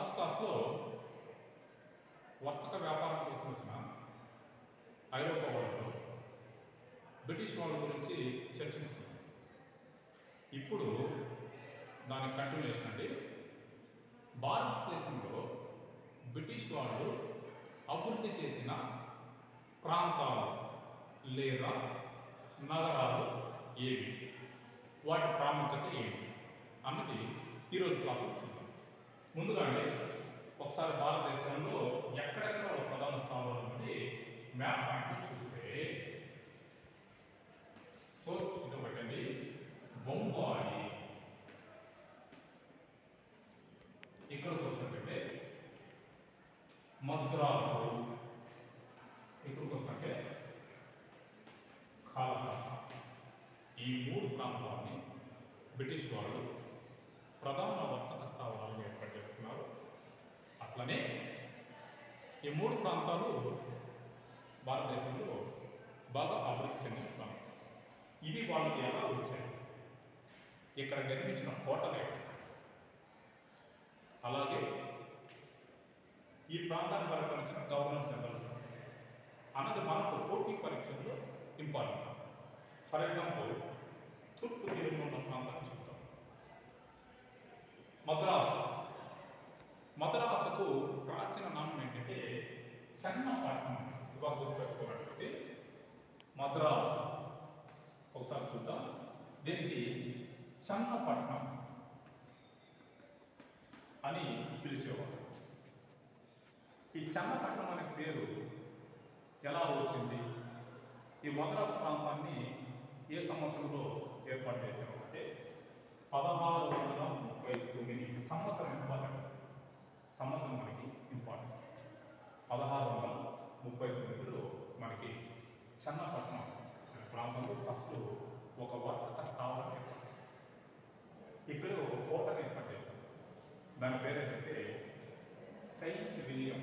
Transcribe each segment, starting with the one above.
Last క్లాస్లో వర్తక వ్యాపారం కోసం వచ్చిన ఐరోపా వాళ్ళు బ్రిటిష్ వాళ్ళ గురించి చర్చించుకున్నాం. ఇప్పుడు దాని కంటిన్యూషన్ అంటే భారతదేశంలో బ్రిటిష్ వాళ్ళు అభివృద్ధి చేసిన ప్రాంతాలు లేదా నగరాలు ఏవి, వాటి ప్రాముఖ్యత ఏమిటి అన్నది ఈరోజు క్లాసులో చూద్దాం. ముందుగానే ఒకసారి భారతదేశంలో ఎక్కడెక్కడ ఒక ప్రధాన స్థానాలు ఉన్నది మ్యాప్ పాయింట్ చూస్తే, సో ఇది ఒకటండి బొంబాయి, ఇక్కడికి వస్తుంటే మద్రాసు, ఇక్కడికి వస్తుంటే కలకత్తా. ఈ మూడు ప్రాంతాలని బ్రిటిష్ వాళ్ళు ప్రధాన వర్తక స్థావరాలుగా ఏర్పాటు చేసుకున్నారు. అట్లనే ఈ మూడు ప్రాంతాలు భారతదేశంలో బాగా అభివృద్ధి చెందిన ప్రాంతం. ఇవి వాళ్ళకి ఎలా వచ్చాయి, ఇక్కడ నిర్మించిన కోటలే, అలాగే ఈ ప్రాంతాన్ని పరిపాలించిన గవర్నర్ జనరల్స్ అన్నది మనకు పోటీ పరీక్షల్లో ఇంపార్టెంట్. ఫర్ ఎగ్జాంపుల్ తూర్పు తీరంలో ఉన్న ప్రాంతాన్ని చూద్దాం. మద్రాసుకు ప్రాచీన నామం ఏంటంటే చెన్నపట్నం. ఇవాళ గుర్తుపెట్టుకున్నటువంటి మద్రాసు ఒకసారి చూద్దాం. దీనికి చెన్నపట్నం అని పిలిచేవారు. ఈ చెన్నపట్నం అనే పేరు ఎలా వచ్చింది, ఈ మద్రాసు ప్రాంతాన్ని ఏ సంవత్సరంలో ఏర్పాటు చేశారంటే 1639 సంవత్సరం ఇంపార్టెంట్. సంవత్సరం మనకి ఇంపార్టెంట్. 1639లో మనకి చెన్నపట్నం అనే ప్రాంతంలో ఫస్ట్ ఒక వర్తక స్థావరం ఏర్పాటు చేస్తారు. ఇక్కడ ఒక కోటను ఏర్పాటు చేస్తారు. దాని పేరు ఏంటంటే సెయింట్ విలియం.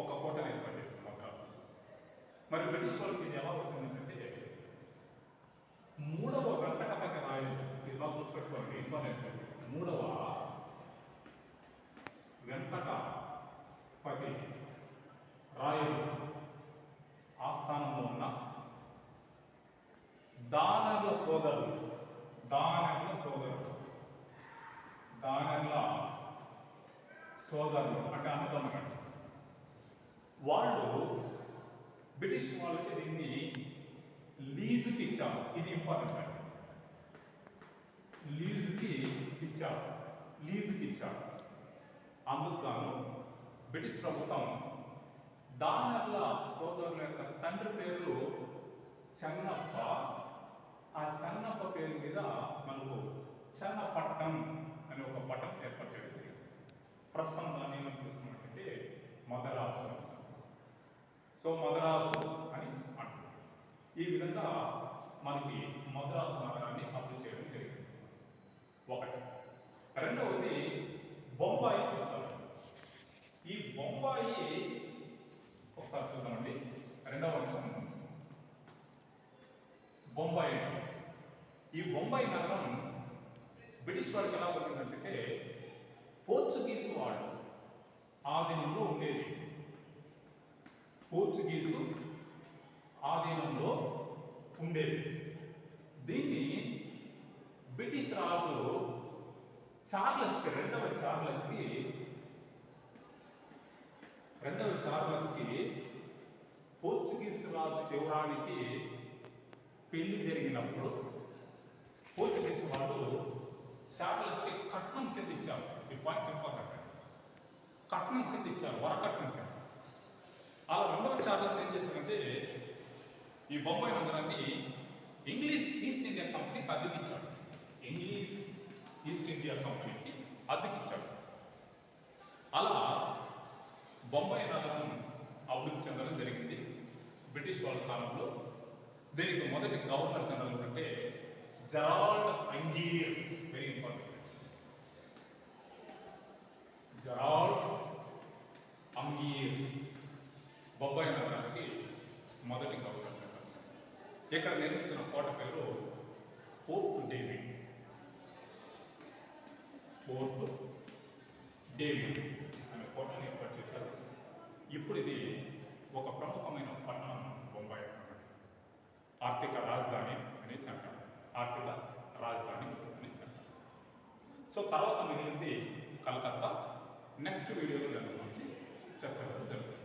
ఒక కోటను ఏర్పాటు చేస్తారు మద్రాసు. మరి బ్రిటిష్ వాళ్ళకి ఇది ఎలా వచ్చిందంటే మూడవ వెంకటపతి రాయలు, ఇది బాగా గుర్తుపెట్టుకోండి, ఇంపార్టెంట్. మూడవ వెంకటపతి రాయలు ఆస్థానంలో ఉన్న దానర్ల సోదరులు అంటే అన్నదమ్ములు, వాళ్ళు బ్రిటిష్ వాళ్ళకి దీన్ని లీజుకి ఇచ్చారు. ఇది ఇంపార్టెంట్ అండి. లీజుకి ఇచ్చారు. అందుకు గాను బ్రిటిష్ ప్రభుత్వం దానర్ల సోదరుల యొక్క తండ్రి పేరు చెన్నప్ప, ఆ చెన్నప్ప పేరు మీద మనకు చెన్నపట్నం అనే ఒక పట్టణం ఏర్పాటు చేయడం జరిగింది. ప్రస్తుతం దాన్ని ఏమని పిలుస్తున్నట్టే మద్రాసు. సో మద్రాసు అని అంటున్నారు. ఈ విధంగా మనకి మద్రాసు నగరాన్ని అభివృద్ధి చేయడం జరిగింది. ఒకటి. రెండవది బొంబాయి చూసారు. ఈ బొంబాయి ఒకసారి చూద్దామండి. రెండవ అంశం బొంబాయి. ఈ బొంబాయి నగరం బ్రిటిష్ వాడికి ఎలా ఉంటుందంటే పోర్చుగీసు వాడు ఆధీనంలో ఉండేది. దీన్ని బ్రిటిష్ రాజు రెండవ చార్లెస్కి పోర్చుగీస్ రాజు వివరానికి పెళ్లి జరిగినప్పుడు పోర్చుగీస్ వాళ్ళు చార్లెస్కి కట్నం కింద ఇచ్చారు. ఈ పాయింట్ ఇంపార్టెంట్. కట్నం కింద ఇచ్చారు, వరకట్నం కింద. అలా రెండవ చార్లెస్ ఏం చేశారంటే ఈ బొంబాయి నగరాన్ని ఇంగ్లీష్ ఈస్ట్ ఇండియా కంపెనీకి అద్దెకిచ్చాడు. అలా బొంబాయి నగరం అభివృద్ధి చెందడం జరిగింది బ్రిటిష్ వాళ్ళ కాలంలో. దీనికి మొదటి గవర్నర్ జనరల్ అంటే Gerald Aungier. Very important. Gerald Aungier Bombay నగరానికి మొదటి గవర్నర్ జనరల్. ఇక్కడ నిర్మించిన కోట పేరు ఫోర్ట్ డేవిడ్. ఫోర్ట్ డేవిడ్ అనే కోటను ఏర్పాటు చేశారు. ఇప్పుడు ఇది ఒక ప్రముఖమైన పట్టణం బొంబాయి అన్నమాట. ఆర్థిక రాజధాని అనేసి అంటారు. ఆర్థిక రాజధాని అనేసి అంటారు. సో తర్వాత మిగిలింది కలకత్తా. నెక్స్ట్ వీడియోలో దాని గురించి చర్చలు జరుగుతుంది.